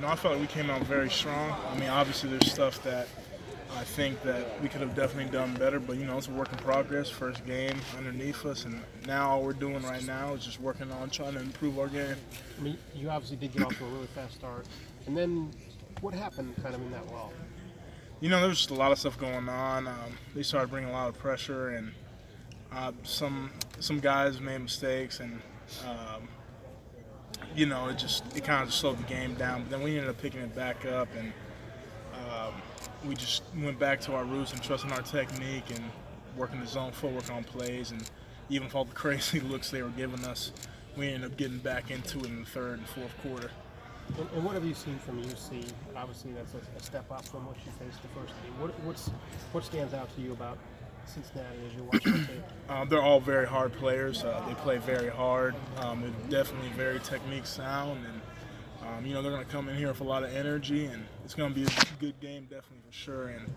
I felt like we came out very strong. I mean, obviously there's stuff that I think that we could have definitely done better, but it's a work in progress. First game underneath us, and now all we're doing right now is just working on trying to improve our game. I mean, you obviously did get off to a really fast start, and then what happened kind of in that lull? There was just a lot of stuff going on. They started bringing a lot of pressure, and some guys made mistakes, and it kind of just slowed the game down. But then we ended up picking it back up, and we just went back to our roots and trusting our technique and working the zone footwork on plays. And even with all the crazy looks they were giving us, we ended up getting back into it in the third and fourth quarter. And what have you seen from UC? Obviously, that's a step up from what you faced the first game. What stands out to you about Cincinnati as you're watching the tape? They're all very hard players. They play very hard. They're definitely very technique sound, and they're going to come in here with a lot of energy, and it's going to be a good game, definitely for sure. And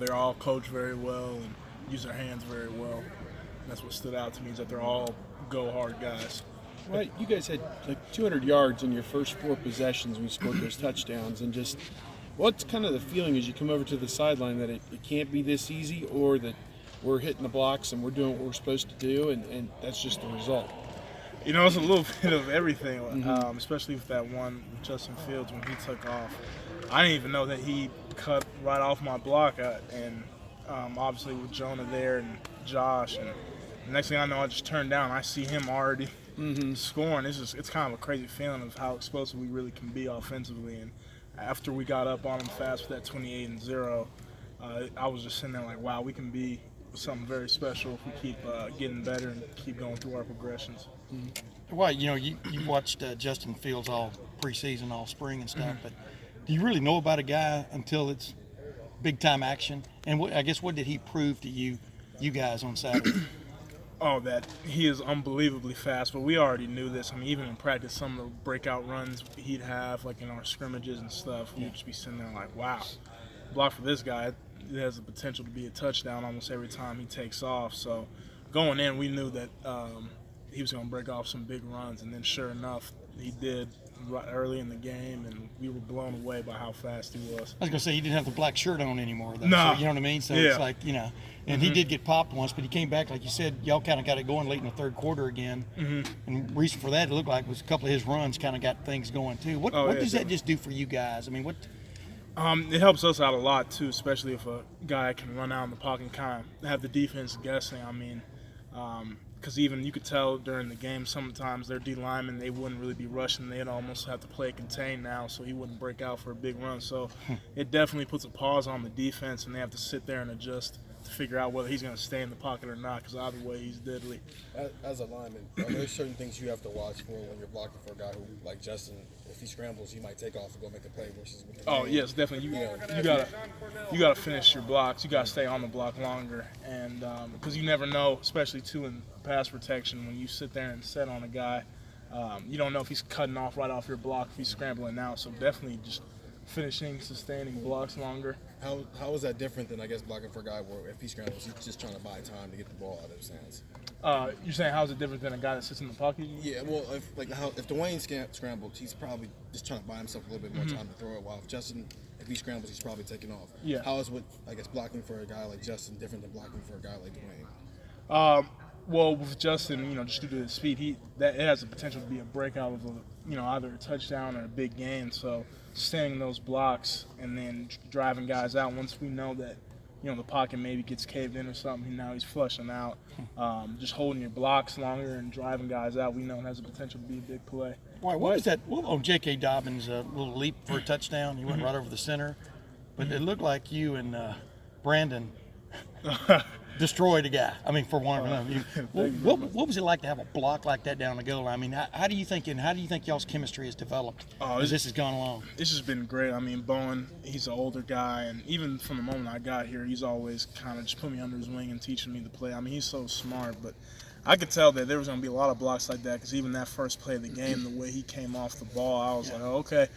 they're all coached very well and use their hands very well. And that's what stood out to me, is that they're all go hard guys. Right, you guys had like 200 yards in your first 4 possessions when you scored those touchdowns, and just what's kind of the feeling as you come over to the sideline that it can't be this easy, or that we're hitting the blocks and we're doing what we're supposed to do, and that's just the result? It's a little bit of everything, especially with that one with Justin Fields when he took off. I didn't even know that he cut right off my block, and obviously with Jonah there and Josh, and the next thing I know, I just turned down. I see him already scoring. It's kind of a crazy feeling of how explosive we really can be offensively. And after we got up on them fast with that 28-0, I was just sitting there like, wow, we can be something very special if we keep getting better and keep going through our progressions. Well, you watched Justin Fields all preseason, all spring and stuff, but do you really know about a guy until it's big time action? And I guess what did he prove to you guys on Saturday? Oh, that he is unbelievably fast, but we already knew this. I mean, even in practice, some of the breakout runs he'd have, like in our scrimmages and stuff, we'd just be sitting there like, wow, block for this guy. It has the potential to be a touchdown almost every time he takes off. So going in, we knew that he was going to break off some big runs, and then sure enough, he did right early in the game, and we were blown away by how fast he was. I was going to say, he didn't have the black shirt on anymore, though. No. So, you know what I mean? So Yeah. it's like, and he did get popped once, but he came back, like you said, y'all kind of got it going late in the third quarter again. And the reason for that, it looked like, was a couple of his runs kind of got things going, too. What does that just do for you guys? I mean, what? It helps us out a lot, too, especially if a guy can run out in the pocket and kind of have the defense guessing. I mean, because even you could tell during the game sometimes their D linemen, they wouldn't really be rushing. They'd almost have to play contain now, so he wouldn't break out for a big run. So it definitely puts a pause on the defense, and they have to sit there and adjust to figure out whether he's going to stay in the pocket or not, because either way he's deadly. As a lineman, are there certain things you have to watch for when you're blocking for a guy who, like Justin, if he scrambles, he might take off and go make a play versus with the game? Yes, definitely. You gotta finish your blocks. You gotta stay on the block longer, and because you never know, especially too in pass protection, when you sit there and set on a guy, you don't know if he's cutting off right off your block, if he's scrambling out. So definitely just finishing, sustaining blocks longer. How is that different than, I guess, blocking for a guy where if he scrambles, he's just trying to buy time to get the ball out of his hands? You're saying how's it different than a guy that sits in the pocket? Yeah, well, if Dwayne scrambled, he's probably just trying to buy himself a little bit more time to throw it. While if Justin, if he scrambles, he's probably taking off. Yeah. How is blocking for a guy like Justin different than blocking for a guy like Dwayne? Well, with Justin, just due to his speed, it has the potential to be a breakout of either a touchdown or a big gain. So staying in those blocks and then driving guys out once we know that the pocket maybe gets caved in or something, now he's flushing out. Just holding your blocks longer and driving guys out, we know it has the potential to be a big play. What was that? Oh, J.K. Dobbins' little leap for a touchdown. He went right over the center. But it looked like you and Brandon destroyed a guy. I mean, for one of them. What was it like to have a block like that down the goal line? I mean, how do you think y'all's chemistry has developed as this has gone along? It's just been great. I mean, Bowen, he's an older guy, and even from the moment I got here, he's always kind of just put me under his wing and teaching me to play. I mean, he's so smart, but I could tell that there was going to be a lot of blocks like that, because even that first play of the game, the way he came off the ball, I was like, oh, okay,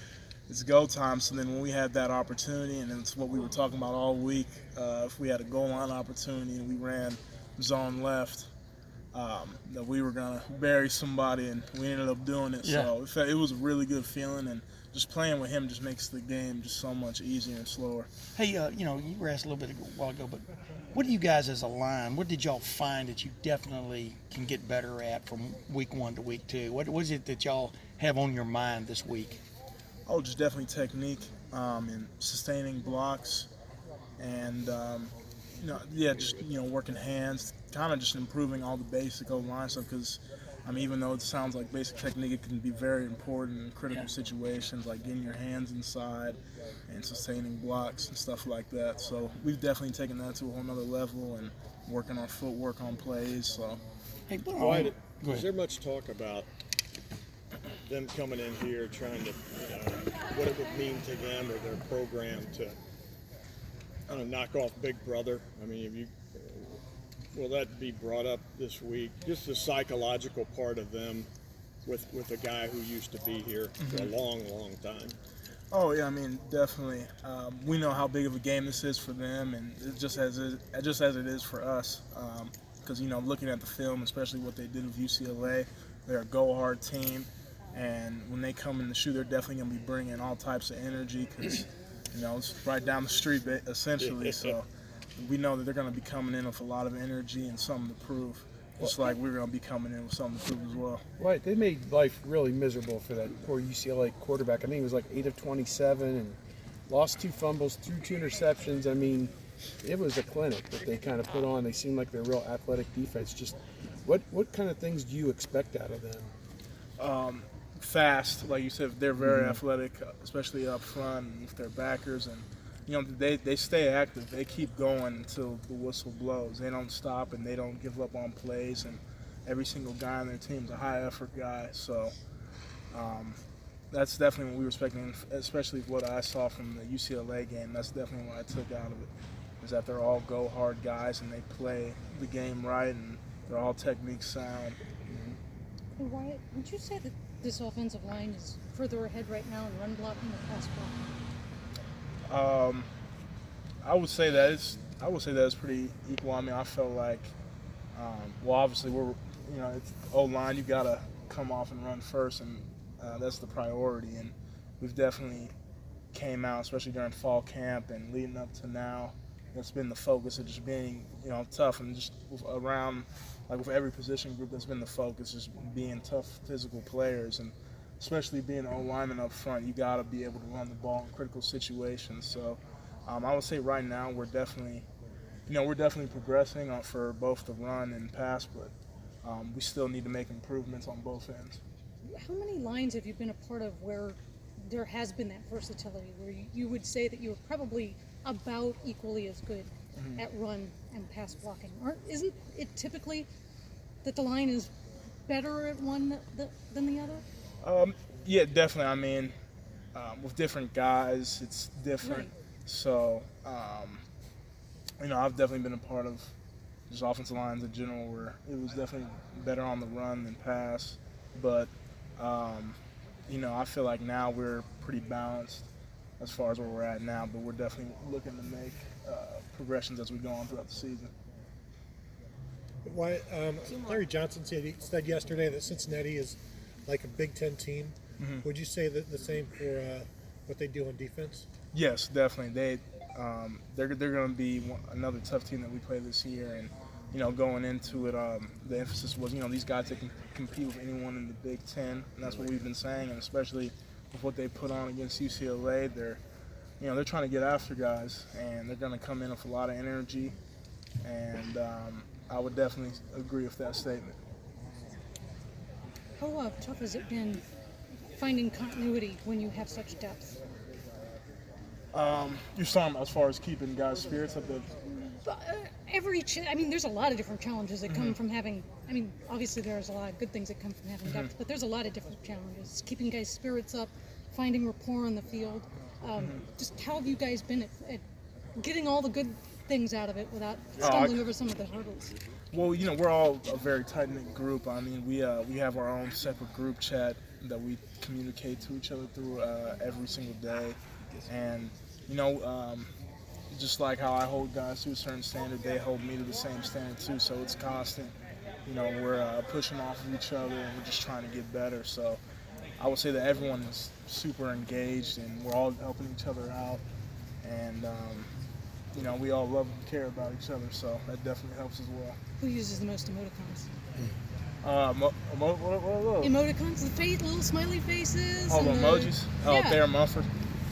it's go time. So then when we had that opportunity, and it's what we were talking about all week, if we had a goal line opportunity and we ran zone left, that we were gonna bury somebody, and we ended up doing it. Yeah. So it was a really good feeling, and just playing with him just makes the game just so much easier and slower. Hey, you were asked a little bit a while ago, but what do you guys as a line, what did y'all find that you definitely can get better at from week 1 to week 2? What is it that y'all have on your mind this week? Oh, just definitely technique and sustaining blocks, and just working hands, kind of just improving all the basic O-line stuff. Because even though it sounds like basic technique, it can be very important in critical situations, like getting your hands inside and sustaining blocks and stuff like that. So we've definitely taken that to a whole nother level and working our footwork on plays. So. Hey, Wyatt, go is ahead. there much talk about them coming in here trying to, what it would mean to them or their program to knock off Big Brother? I mean, will that be brought up this week? Just the psychological part of them with a guy who used to be here for a long, long time. Oh yeah, definitely. We know how big of a game this is for them, and just as it is for us. Because looking at the film, especially what they did with UCLA, they're a go-hard team, and when they come in the shoe, they're definitely going to be bringing all types of energy. Because it's right down the street essentially. So we know that they're going to be coming in with a lot of energy and something to prove. Just like we're going to be coming in with something to prove as well. Right, they made life really miserable for that poor UCLA quarterback. I think it was like 8 of 27 and lost 2 fumbles, threw 2 interceptions. It was a clinic that they kind of put on. They seemed like they're real athletic defense. Just what kind of things do you expect out of them? Fast, like you said, they're very athletic, especially up front with their backers, and they stay active. They keep going until the whistle blows. They don't stop and they don't give up on plays. And every single guy on their team is a high effort guy. So that's definitely what we were expecting, especially what I saw from the UCLA game. That's definitely what I took out of it, is that they're all go hard guys and they play the game right and they're all technique sound. Hey, Wyatt, would you say that this offensive line is further ahead right now in run blocking or pass blocking? I would say that it's pretty equal. I felt like, obviously it's O-line. You gotta come off and run first, and that's the priority. And we've definitely came out, especially during fall camp and leading up to now. That's been the focus of just being, tough, and just around, like with every position group, that's been the focus, just being tough physical players, and especially being an O-lineman up front, you got to be able to run the ball in critical situations. So I would say right now we're definitely progressing for both the run and pass, but we still need to make improvements on both ends. How many lines have you been a part of where there has been that versatility, where you would say that you're probably about equally as good at run and pass blocking? Isn't it typically that the line is better at one than the other? Yeah, definitely. With different guys, it's different. Right. So, I've definitely been a part of just offensive lines in general where it was definitely better on the run than pass. But, I feel like now we're pretty balanced as far as where we're at now, but we're definitely looking to make progressions as we go on throughout the season. Why, Larry Johnson said yesterday that Cincinnati is like a Big Ten team. Would you say that the same for what they do on defense? Yes, definitely. They're going to be another tough team that we play this year, and going into it, the emphasis was these guys that can compete with anyone in the Big Ten, and that's what we've been saying, and especially with what they put on against UCLA, they're trying to get after guys, and they're going to come in with a lot of energy, and I would definitely agree with that statement. How tough has it been finding continuity when you have such depth? You're talking as far as keeping guys' spirits up there? There's a lot of different challenges that come from having. Obviously there's a lot of good things that come from having depth, but there's a lot of different challenges. Keeping guys' spirits up, finding rapport on the field. Just how have you guys been at getting all the good things out of it without stumbling over some of the hurdles? Well, we're all a very tight-knit group. We have our own separate group chat that we communicate to each other through every single day, and just like how I hold guys to a certain standard, they hold me to the same standard too. So it's constant, we're pushing off of each other and we're just trying to get better. So I would say that everyone is super engaged and we're all helping each other out. And, we all love and care about each other, so that definitely helps as well. Who uses the most emoticons? What? Emoticons, the little smiley faces. Oh, and emojis? Oh, yeah. Thayer Mumford.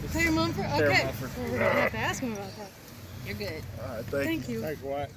Thayer Mumford? Thayer Okay. Mumford. Well, we're going to have to ask him about that. You're good. All right, Thank you. Thanks, Wyatt.